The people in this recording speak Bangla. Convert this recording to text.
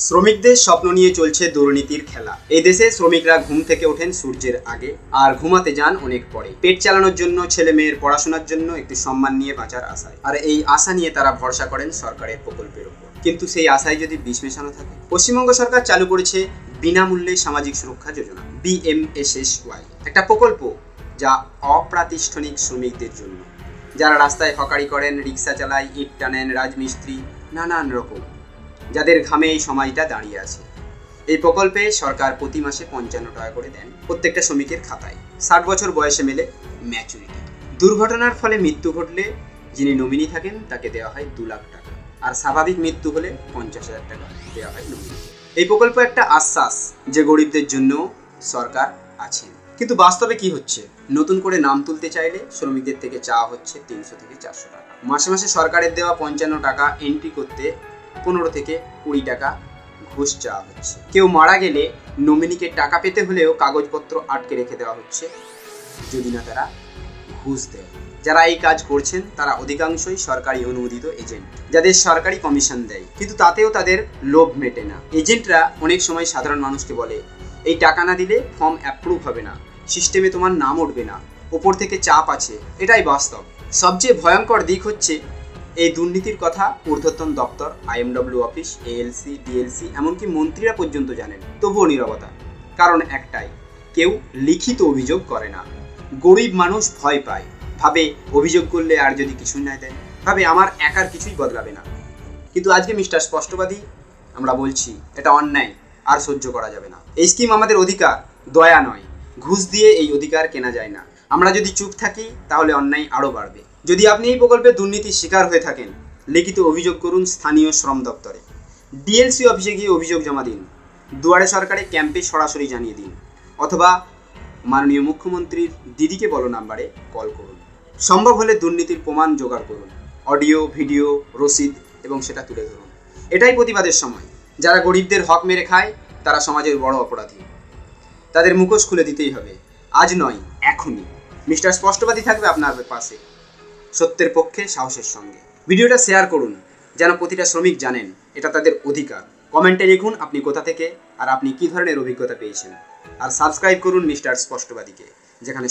শ্রমিকদের স্বপ্ন নিয়ে চলছে দুর্নীতির খেলা। এই দেশে শ্রমিকরা ঘুম থেকে ওঠেন সূর্যের আগে আর ঘুমাতে যান অনেক পরে, পেট চালানোর জন্য, ছেলে মেয়ের পড়াশোনার জন্য, একটু সম্মান নিয়ে বাঁচার আশায়। আর এই আশা নিয়ে তারা ভরসা করেন সরকারের প্রকল্পের উপর। কিন্তু সেই আশায় যদি বিষ মেশানো থাকে। পশ্চিমবঙ্গ সরকার চালু করেছে বিনামূল্যে সামাজিক সুরক্ষা যোজনা, BMSSY, একটা প্রকল্প যা অপ্রাতিষ্ঠানিক শ্রমিকদের জন্য, যারা রাস্তায় হকারি করেন, রিক্সা চালায়, ইট টানেন, রাজমিস্ত্রি, নানান রকম, যাদের ঘামে এই সমাজটা দাঁড়িয়ে আছে। এই প্রকল্পে সরকার প্রতি মাসে 55 টাকা করে দেন প্রত্যেকটা শ্রমিকের খাতায়। 60 বছর বয়সে মেলে ম্যাচুরিটি। দুর্ঘটনার ফলে মৃত্যু ঘটলে যিনি নমিনি থাকেন তাকে দেওয়া হয় 2 লাখ টাকা, আর স্বাভাবিক মৃত্যু হলে 50,000 টাকা দেওয়া হয় নমিনি। এই প্রকল্প একটা আশ্বাস যে গরিবদের জন্য সরকার আছেন। কিন্তু বাস্তবে কি হচ্ছে? নতুন করে নাম তুলতে চাইলে শ্রমিকদের থেকে চাওয়া হচ্ছে 300 থেকে 400 টাকা। মাসে মাসে সরকারের দেওয়া 55 টাকা এন্ট্রি করতে 15 থেকে 20 টাকা ঘুষ চাওয়া হচ্ছে। কেউ মারা গেলে নমিনিকে টাকা পেতে হলেও কাগজপত্র আটকে রেখে দেওয়া হচ্ছে, যদি না তারা ঘুষ দেয়। যারা এই কাজ করছেন তারা অধিকাংশই সরকারি অনুমোদিত এজেন্ট, যাদের সরকারি কমিশন দেয়, কিন্তু তাতেও তাদের লোভ মেটে না। এজেন্টরা অনেক সময় সাধারণ মানুষকে বলে, এই টাকা না দিলে ফর্ম অ্যাপ্রুভ হবে না, সিস্টেমে তোমার নাম উঠবে না, ওপর থেকে চাপ আছে। এটাই বাস্তব। সবচেয়ে ভয়ঙ্কর দিক হচ্ছে এই দুর্নীতির কথা ঊর্ধ্বতন দপ্তর, IMW অফিস, ALC, DLC, এমনকি মন্ত্রীরা পর্যন্ত জানেন, তবুও নীরবতা। কারণ একটাই, কেউ লিখিত অভিযোগ করে না। গরিব মানুষ ভয় পায়, ভাবে অভিযোগ করলে আর যদি কিছুই না দেয়, ভাবে আমার একার কিছুই বদলাবে না। কিন্তু আজকে মিস্টার স্পষ্টবাদী আমরা বলছি, এটা অন্যায়, আর সহ্য করা যাবে না। এই স্কিম আমাদের অধিকার, দয়া নয়। ঘুষ দিয়ে এই অধিকার কেনা যায় না। আমরা যদি চুপ থাকি তাহলে অন্যায় আরও বাড়বে। যদি আপনি এই প্রকল্পে দুর্নীতির শিকার হয়ে থাকেন, লিখিত অভিযোগ করুন স্থানীয় শ্রম দপ্তরে, DLC অফিসে গিয়ে অভিযোগ জমা দিন, দুয়ারে সরকারে ক্যাম্পে সরাসরি জানিয়ে দিন, অথবা মাননীয় মুখ্যমন্ত্রীর দিদিকে বলো নাম্বারে কল করুন। সম্ভব হলে দুর্নীতির প্রমাণ জোগাড় করুন, অডিও, ভিডিও, রসিদ, এবং সেটা তুলে ধরুন। এটাই প্রতিবাদের সময়। যারা গরিবদের হক মেরে খায় তারা সমাজের বড় অপরাধী। তাদের মুখোশ খুলে দিতেই হবে, আজ নয়, এখনই। মিস্টার স্পষ্টবাদী থাকবে আপনার পাশে, সত্যের পক্ষে, সাহসের সঙ্গে। ভিডিওটা শেয়ার করুন যেন প্রতিটা শ্রমিক জানেন এটা তাদের অধিকার। কমেন্টে লিখুন আপনি কোথা থেকে আর আপনি কী ধরনের অভিজ্ঞতা পেয়েছেন। আর সাবস্ক্রাইব করুন মিস্টার স্পষ্টবাদীকে, যেখানে